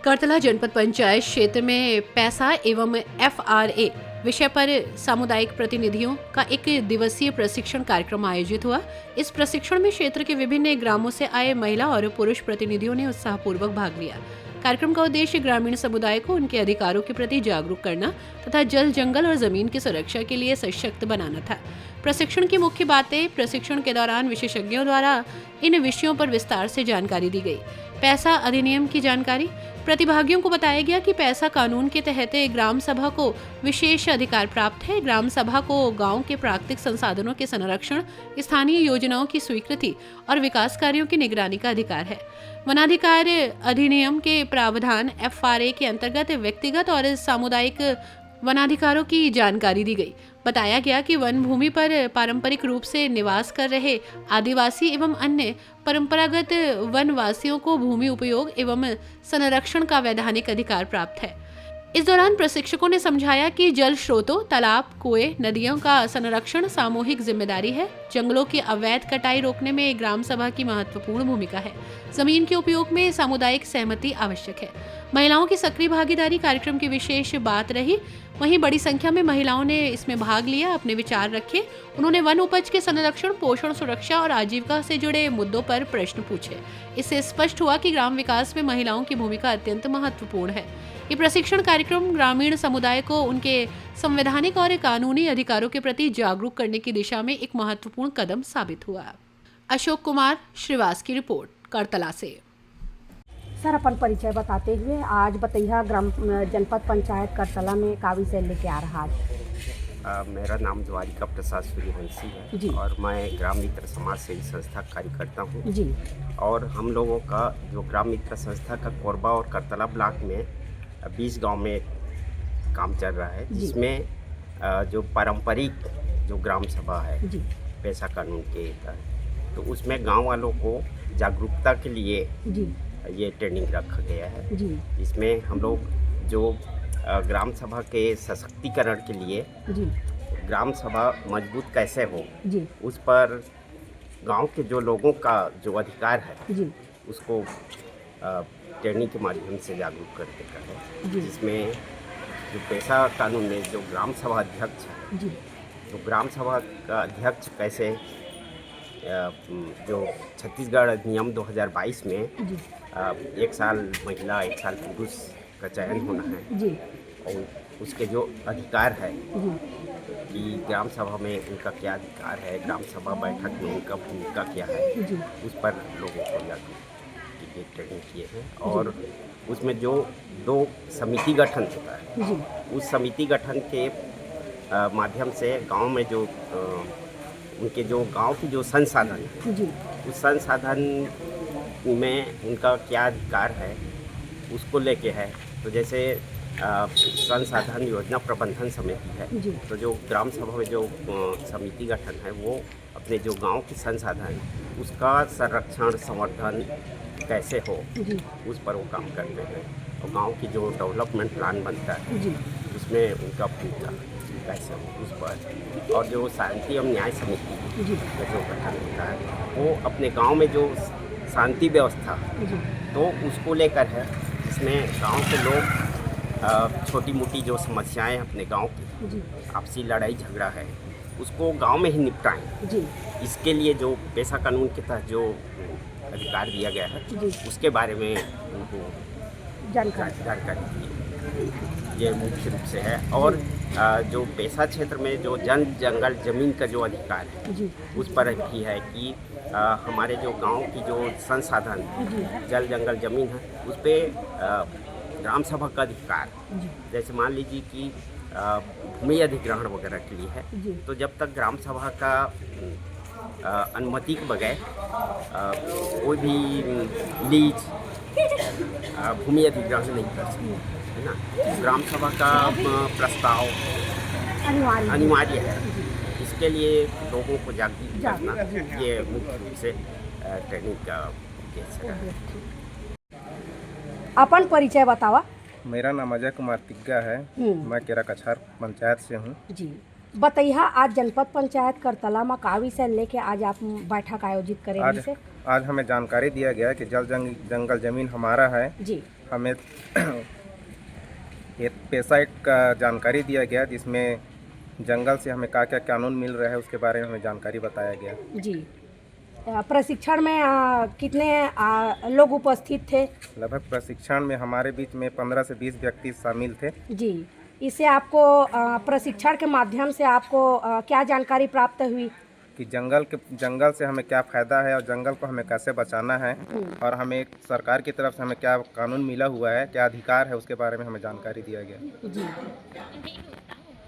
करतला जनपद पंचायत क्षेत्र में पैसा एवं FRA विषय पर सामुदायिक प्रतिनिधियों का एक दिवसीय प्रशिक्षण कार्यक्रम आयोजित हुआ। इस प्रशिक्षण में क्षेत्र के विभिन्न ग्रामों से आए महिला और पुरुष प्रतिनिधियों ने उत्साहपूर्वक भाग लिया। कार्यक्रम का उद्देश्य ग्रामीण समुदाय को उनके अधिकारों के प्रति जागरूक करना तथा जल, जंगल और जमीन की सुरक्षा के लिए सशक्त बनाना था। प्रशिक्षण की मुख्य बातें। प्रशिक्षण के दौरान विशेषज्ञों द्वारा इन विषयों पर विस्तार से जानकारी दी गई। पैसा अधिनियम की जानकारी। प्रतिभागियों को बताया गया कि पैसा कानून के तहत ग्राम सभा को विशेष अधिकार प्राप्त है। ग्राम सभा को गांव के प्राकृतिक संसाधनों के संरक्षण, स्थानीय योजनाओं की स्वीकृति और विकास कार्यों की निगरानी का अधिकार है। वनाधिकार अधिनियम के प्रावधान FRA के अंतर्गत व्यक्तिगत और सामुदायिक वनाधिकारों की जानकारी दी गई। बताया गया कि वन भूमि पर पारंपरिक रूप से निवास कर रहे आदिवासी एवं अन्य परंपरागत वनवासियों को भूमि उपयोग एवं संरक्षण का वैधानिक अधिकार प्राप्त है। इस दौरान प्रशिक्षकों ने समझाया कि जल स्रोतों, तालाब, कुएं, नदियों का संरक्षण सामूहिक जिम्मेदारी है। जंगलों की अवैध कटाई रोकने में ग्राम सभा की महत्वपूर्ण भूमिका है। जमीन के उपयोग में सामुदायिक सहमति आवश्यक है। महिलाओं की सक्रिय भागीदारी कार्यक्रम की विशेष बात रही। वहीं बड़ी संख्या में महिलाओं ने इसमें भाग लिया, अपने विचार रखे। उन्होंने वन उपज के संरक्षण, पोषण, सुरक्षा और आजीविका से जुड़े मुद्दों पर प्रश्न पूछे। इससे स्पष्ट हुआ कि ग्राम विकास में महिलाओं की भूमिका अत्यंत महत्वपूर्ण है। ये प्रशिक्षण कार्यक्रम ग्रामीण समुदाय को उनके संवैधानिक और कानूनी अधिकारों के प्रति जागरूक करने की दिशा में एक महत्वपूर्ण कदम साबित हुआ। अशोक कुमार श्रीवास की रिपोर्ट, करतला से। सर, अपन परिचय बताते हुए आज बतैया ग्राम जनपद पंचायत करतला में का विषय लेके आ रहा है। मेरा नाम द्वारिका प्रसाद सूर्यवंशी है जी। और मैं ग्राम मित्र समाज सेवी संस्था का कार्यकर्ता हूँ जी। और हम लोगों का जो ग्राम मित्र संस्था का कोरबा और करतला ब्लॉक में 20 गांव में काम चल रहा है, जिसमें जो पारंपरिक जो ग्राम सभा है जी। पैसा कानून के तहत, तो उसमें गांव वालों को जागरूकता के लिए जी। ये ट्रेनिंग रखा गया है। जी। इसमें हम लोग जो ग्राम सभा के सशक्तिकरण के लिए जी। ग्राम सभा मजबूत कैसे हो, जी। उस पर गांव के जो लोगों का जो अधिकार है जी। उसको ट्रेनिंग के माध्यम से जागरूक करने का है। जी। जिसमें जो पैसा कानून में जो ग्राम सभा अध्यक्ष है, जी। तो ग्राम सभा का अध्यक्ष कैसे जो छत्तीसगढ़ अधिनियम 2022 में जी। 1 साल महिला 1 साल पुरुष का चयन होना है जी। और उसके जो अधिकार है जी। कि ग्राम सभा में उनका क्या अधिकार है, ग्राम सभा बैठक में उनका भूमिका क्या है, जी। उस पर लोगों को जागरूक ट्रेनिंग किए हैं। और उसमें जो 2 समिति गठन होता है, जी। उस समिति गठन के माध्यम से गांव में जो उनके जो गांव की जो संसाधन है, जी। उस संसाधन में उनका क्या अधिकार है उसको लेके है। तो जैसे संसाधन योजना प्रबंधन समिति है, जी। तो जो ग्राम सभा में जो समिति गठन है वो अपने जो गांव के संसाधन उसका संरक्षण, संवर्धन कैसे हो, जी। उस पर वो काम करते हैं। और गांव की जो डेवलपमेंट प्लान बनता है जी। उसमें उनका भूमिका कैसे हो, उस पर। और जो शांति एवं न्याय समिति जी। का जो गठन होता है वो अपने गांव में जो शांति व्यवस्था, जी। तो उसको लेकर है, जिसमें गांव के लोग छोटी मोटी जो समस्याएं अपने गांव की, जी। आपसी लड़ाई झगड़ा है, उसको गांव में ही निपटाएं। जी। इसके लिए जो पैसा कानून के तहत जो अधिकार दिया गया है, जी। उसके बारे में उनको जानकारी दी, ये मुख्य रूप से है। और जो पैसा क्षेत्र में जो जंगल जमीन का जो अधिकार है, जी। उस पर भी है कि हमारे जो गांव की जो संसाधन, जल, जंगल, जमीन है, उस पर ग्राम सभा का अधिकार, जैसे मान लीजिए कि भूमि अधिग्रहण वगैरह के लिए है, तो जब तक ग्राम सभा का अनुमति के बगैर कोई भी लीज भूमि अधिग्रहण नहीं कर सकते, है ना। ग्राम सभा का प्रस्ताव अनिवार्य है। इसके लिए लोगों को जागरूक करना, ये मुख्य रूप से ट्रेनिंग का उद्देश्य है। अपन परिचय बतावा। मेरा नाम अजय कुमार तिग्गा है, मैं केरा कछार पंचायत से हूँ। जी। बताइए, आज जनपद पंचायत करतला में का विषय लेके आज आप बैठक आयोजित करेंगे? आज हमें जानकारी दिया गया कि जंगल जमीन हमारा है। जी। हमें एक पेसाइट का जानकारी दिया गया, जिसमें जंगल से हमें क्या क्या कानून मिल रहा है उसके बारे में हमें जानकारी बताया गया। जी। प्रशिक्षण में कितने लोग उपस्थित थे? लगभग प्रशिक्षण में हमारे बीच में 15 से 20 व्यक्ति शामिल थे। जी। इससे आपको प्रशिक्षण के माध्यम से आपको क्या जानकारी प्राप्त हुई? कि जंगल से हमें क्या फ़ायदा है और जंगल को हमें कैसे बचाना है, और हमें सरकार की तरफ से हमें क्या कानून मिला हुआ है, क्या अधिकार है, उसके बारे में हमें जानकारी दिया गया। जी।